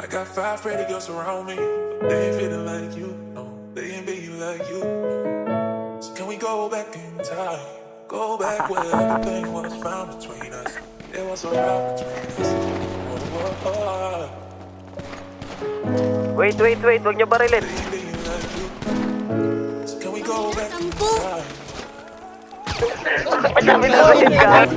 I got 5 pretty girls around me, but they ain't feeling like you. No, they ain't being like you. So can we go back in time? Go back where everything was found between us. There was a rock between us. Whoa, whoa, whoa. Wait, wag niyo barilin. They ain't being like you. So can we go back in time? Madami na ulit ka.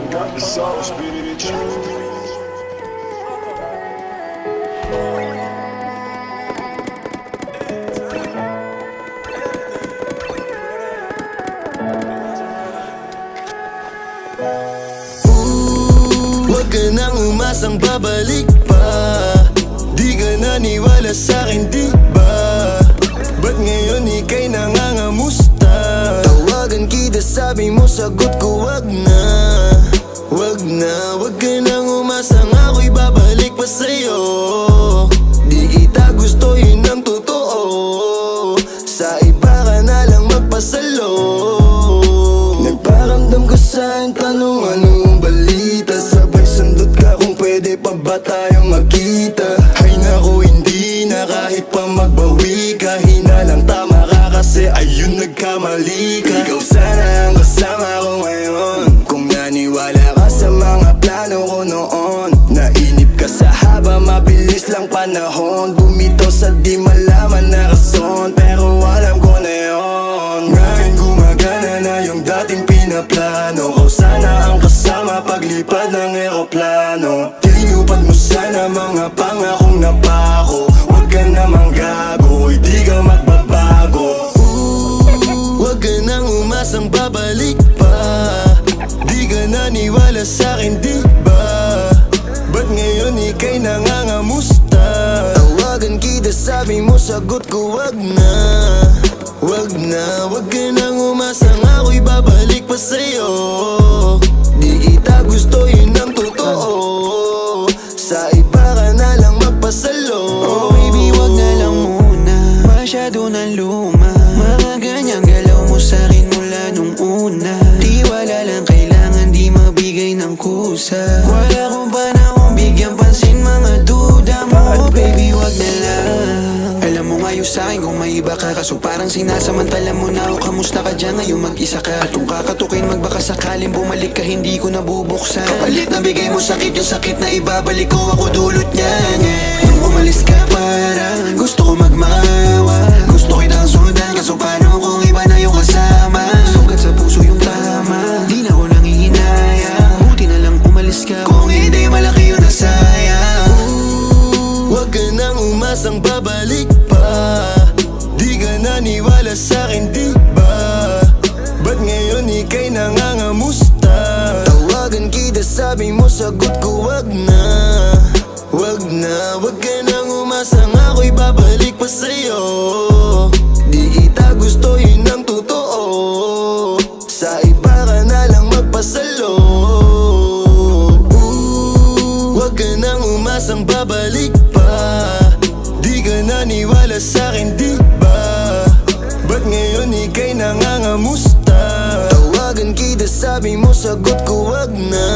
Huwag ka nang umasang babalik pa. Di ka naniwala sa'kin, di ba? Ba't ngayon ika'y nangangamusta? Tawagan kita, sabi mo, sagot ko wag na. Wag na, wag ka nang umasang ako'y babalik pa sa'yo. Di kita gusto, yun ang totoo. Sa iba ka na lang magpasalo. Nagparamdam ko sa'kin, tanong anong balita. Sabay sundot ka kung pwede pa ba tayong magkita. Ay naku, hindi na kahit pa magbawi ka. Hinalang tama ka kasi ayun nagkamali ka. Ikaw sana ang kasama ko ngayon. Kung naniwala ka sa mga plano ko noon. Nainip ka sa haba, mabilis lang panahon. Bumitaw sa di malaman na rason, pero alam ko na yun. Ngayon gumagana na yung dating pinaplano ko. Sana ang kasama paglipad ng eroplano. Tinupad mo sana mga pangakong napako. Huwag ka namang gago, hindi ka magbabago. Huwag ka nang umasang babalik pa. Di ka naniwala sa'kin, di ba? Ba't ngayon ika'y nangangamusta? Tawagan kita, sabi mo, sagot ko wag na. Wag na, wag ka nang umasang ako'y babalik pa sa'yo. Di kita gusto, yun ang totoo. Sa iba ka na lang magpasalo. Oh baby, wag na lang muna. Masyado na luma. Mga ganyang galaw mo sa'kin mula nung una. Di wala lang kailangan, di mabigay ng kusa. Wala kong panahon bigyan pansin mga duda mo. Baby, wag na lang. Alam mo ngayon sa'kin kung may iba ka. Kaso parang sinasamantala mo na ako. Kamusta ka dyan ngayon mag-isa ka? At kung kakatukin magbaka sakaling bumalik ka, hindi ko nabubuksan. Kapalit na bigay mo sakit, yung sakit na ibabalik ko, ako dulot niyan. Nung umalis ka parang gusto ko magmawa. Gusto kitang sundan, kaso paano kung iba na yung kasama? Sugat sa puso yung tama, di na ko nangihinaya. Buti na lang umalis ka, kung hindi malaki yung nasayang. Huwag ka nang umasang babalik pa. Di ka naniwala sa'kin, di ba? Ba't ngayon ika'y nangangamusta? Tawagan kita, sabi mo, sagot ko wag na. Wag na, wag ka nang umasang ako'y babalik pa sa'yo. Di kita gusto, yun ang totoo. Sa iba ka na lang magpasalo. Huwag ka nang umasang babalik pa. Di ka naniwala sa'kin, di ba? Ba't ngayon ika'y nangangamusta? Tawagan kita, sabi mo, sagot ko wag na.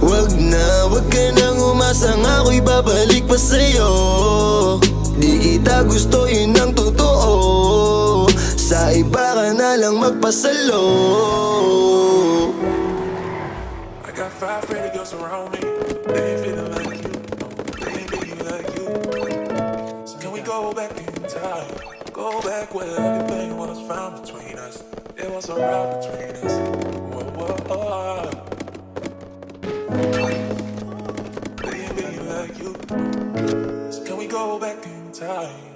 Wag na, wag ka nang umasang ako'y babalik pa sa'yo. Di kita gusto, yun ang totoo. Sa iba ka na lang magpasalo. I got 5 pretty girls around me, they ain't feeling like you. No, they ain't being like you. So can we go back in time? Go back where everything was found between us. There was a rock between us. Whoa, whoa, whoa. They ain't being like you. So can we go back in time?